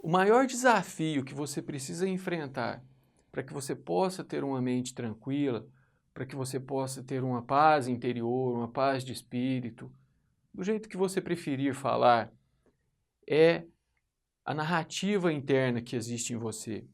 O maior desafio que você precisa enfrentar para que você possa ter uma mente tranquila, para que você possa ter uma paz interior, uma paz de espírito, do jeito que você preferir falar, é a narrativa interna que existe em você.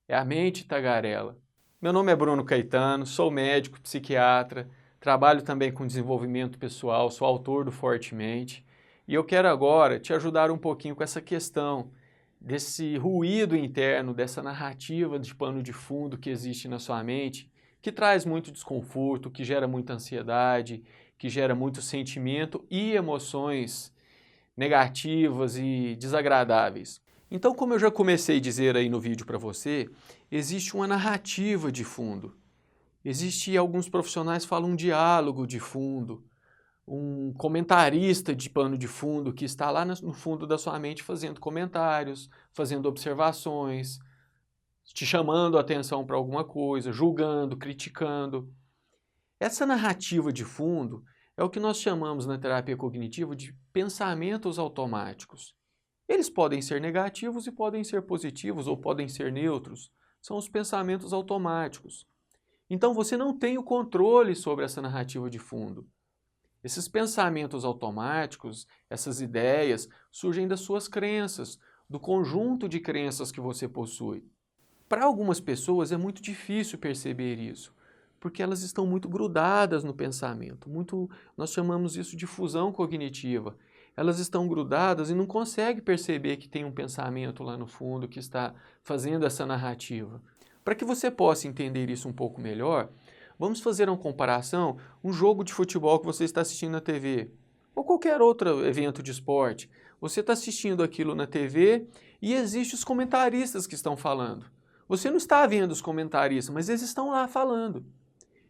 É a mente tagarela. Meu nome é Bruno Caetano, sou médico, psiquiatra, trabalho também com desenvolvimento pessoal, sou autor do Fortemente, e eu quero agora te ajudar um pouquinho com essa questão desse ruído interno, dessa narrativa de pano de fundo que existe na sua mente, que traz muito desconforto, que gera muita ansiedade, que gera muito sentimento e emoções negativas e desagradáveis. Então, como eu já comecei a dizer aí no vídeo para você, existe uma narrativa de fundo. Existe, alguns profissionais falam um diálogo de fundo, um comentarista de pano de fundo que está lá no fundo da sua mente fazendo comentários, fazendo observações, te chamando a atenção para alguma coisa, julgando, criticando. Essa narrativa de fundo é o que nós chamamos na terapia cognitiva de pensamentos automáticos. Eles podem ser negativos e podem ser positivos ou podem ser neutros. São os pensamentos automáticos. Então você não tem o controle sobre essa narrativa de fundo. Esses pensamentos automáticos, essas ideias, surgem das suas crenças, do conjunto de crenças que você possui. Para algumas pessoas é muito difícil perceber isso, porque elas estão muito grudadas no pensamento. Nós chamamos isso de fusão cognitiva. Elas estão grudadas e não conseguem perceber que tem um pensamento lá no fundo que está fazendo essa narrativa. Para que você possa entender isso um pouco melhor, vamos fazer uma comparação, um jogo de futebol que você está assistindo na TV, ou qualquer outro evento de esporte. Você está assistindo aquilo na TV e existem os comentaristas que estão falando. Você não está vendo os comentaristas, mas eles estão lá falando.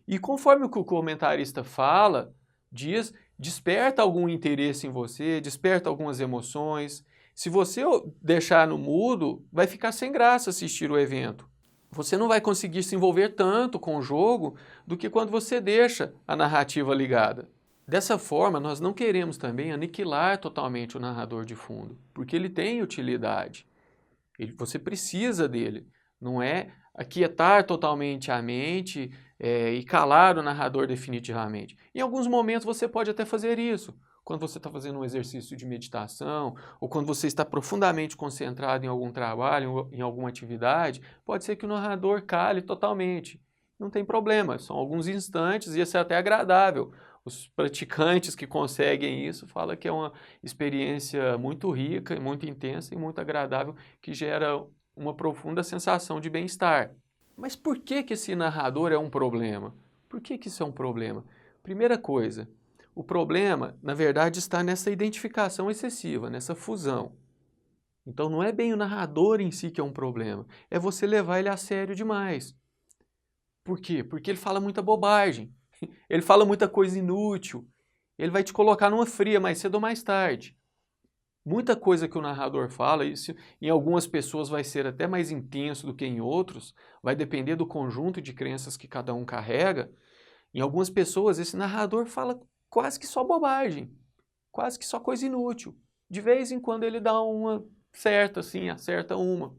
E conforme o que o comentarista fala, diz, desperta algum interesse em você, desperta algumas emoções. Se você deixar no mudo, vai ficar sem graça assistir o evento. Você não vai conseguir se envolver tanto com o jogo do que quando você deixa a narrativa ligada. Dessa forma, nós não queremos também aniquilar totalmente o narrador de fundo, porque ele tem utilidade. Você precisa dele. Não é aquietar totalmente a mente e calar o narrador definitivamente. Em alguns momentos você pode até fazer isso. Quando você está fazendo um exercício de meditação, ou quando você está profundamente concentrado em algum trabalho, em alguma atividade, pode ser que o narrador cale totalmente. Não tem problema, são alguns instantes e isso é até agradável. Os praticantes que conseguem isso falam que é uma experiência muito rica, muito intensa e muito agradável, que gera uma profunda sensação de bem-estar. Mas por que esse narrador é um problema? Por que isso é um problema? Primeira coisa, o problema, na verdade, está nessa identificação excessiva, nessa fusão. Então não é bem o narrador em si que é um problema, é você levar ele a sério demais. Por quê? Porque ele fala muita bobagem, ele fala muita coisa inútil, ele vai te colocar numa fria mais cedo ou mais tarde. Muita coisa que o narrador fala, isso em algumas pessoas vai ser até mais intenso do que em outros, vai depender do conjunto de crenças que cada um carrega. Em algumas pessoas, esse narrador fala quase que só bobagem, quase que só coisa inútil. De vez em quando ele dá uma certa, assim, acerta uma.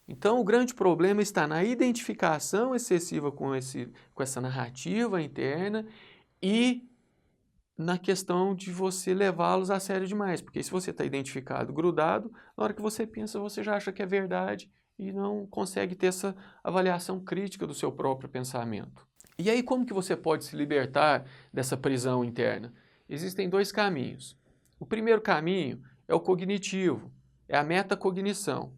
Então o grande problema está na identificação excessiva com essa narrativa interna e na questão de você levá-los a sério demais, porque se você está identificado, grudado, na hora que você pensa, você já acha que é verdade e não consegue ter essa avaliação crítica do seu próprio pensamento. E aí como que você pode se libertar dessa prisão interna? Existem dois caminhos. O primeiro caminho é o cognitivo, é a metacognição.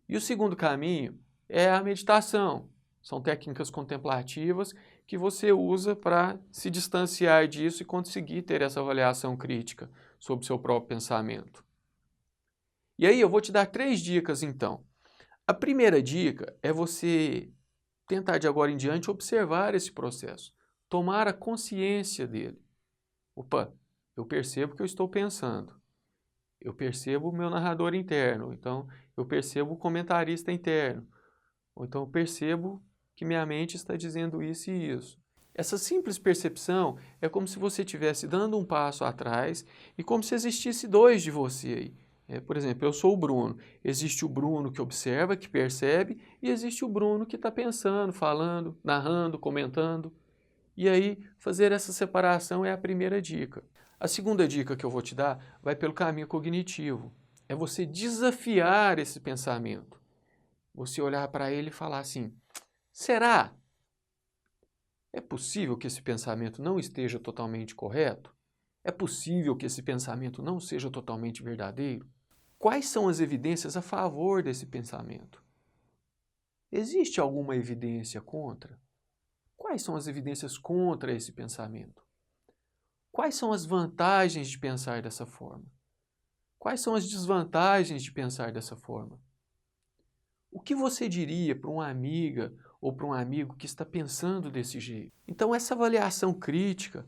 E o segundo caminho é a meditação. São técnicas contemplativas que você usa para se distanciar disso e conseguir ter essa avaliação crítica sobre o seu próprio pensamento. E aí eu vou te dar 3 dicas então. A primeira dica é você tentar de agora em diante observar esse processo, tomar a consciência dele. Opa, eu percebo que eu estou pensando, eu percebo o meu narrador interno, então eu percebo o comentarista interno, ou então eu percebo que minha mente está dizendo isso e isso. Essa simples percepção é como se você estivesse dando um passo atrás e como se existisse 2 de você aí. Por exemplo, eu sou o Bruno. Existe o Bruno que observa, que percebe, e existe o Bruno que está pensando, falando, narrando, comentando. E aí, fazer essa separação é a primeira dica. A segunda dica que eu vou te dar vai pelo caminho cognitivo. É você desafiar esse pensamento. Você olhar para ele e falar assim, será? É possível que esse pensamento não esteja totalmente correto? É possível que esse pensamento não seja totalmente verdadeiro? Quais são as evidências a favor desse pensamento? Existe alguma evidência contra? Quais são as evidências contra esse pensamento? Quais são as vantagens de pensar dessa forma? Quais são as desvantagens de pensar dessa forma? O que você diria para uma amiga ou para um amigo que está pensando desse jeito? Então, essa avaliação crítica,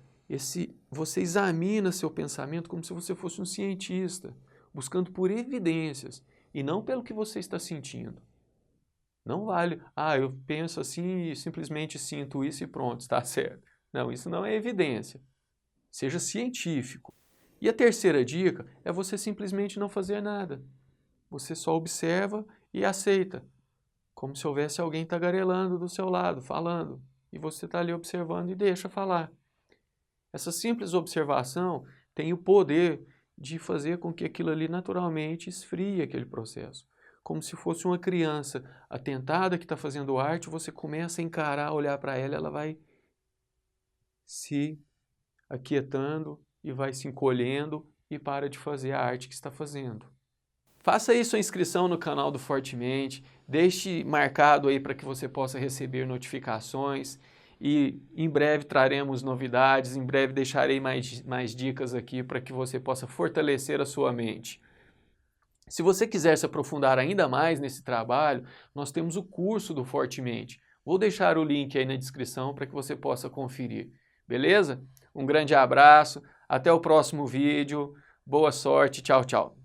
você examina seu pensamento como se você fosse um cientista, buscando por evidências e não pelo que você está sentindo. Não vale, eu penso assim e simplesmente sinto isso e pronto, está certo. Não, isso não é evidência. Seja científico. E a terceira dica é você simplesmente não fazer nada. Você só observa e aceita, como se houvesse alguém tagarelando do seu lado, falando, e você está ali observando e deixa falar. Essa simples observação tem o poder de fazer com que aquilo ali naturalmente esfrie aquele processo. Como se fosse uma criança atentada que está fazendo arte, você começa a encarar, olhar para ela, ela vai se aquietando e vai se encolhendo e para de fazer a arte que está fazendo. Faça aí sua inscrição no canal do Fortemente, deixe marcado aí para que você possa receber notificações e em breve traremos novidades, em breve deixarei mais dicas aqui para que você possa fortalecer a sua mente. Se você quiser se aprofundar ainda mais nesse trabalho, nós temos o curso do Fortemente. Vou deixar o link aí na descrição para que você possa conferir. Beleza? Um grande abraço, até o próximo vídeo, boa sorte, tchau, tchau.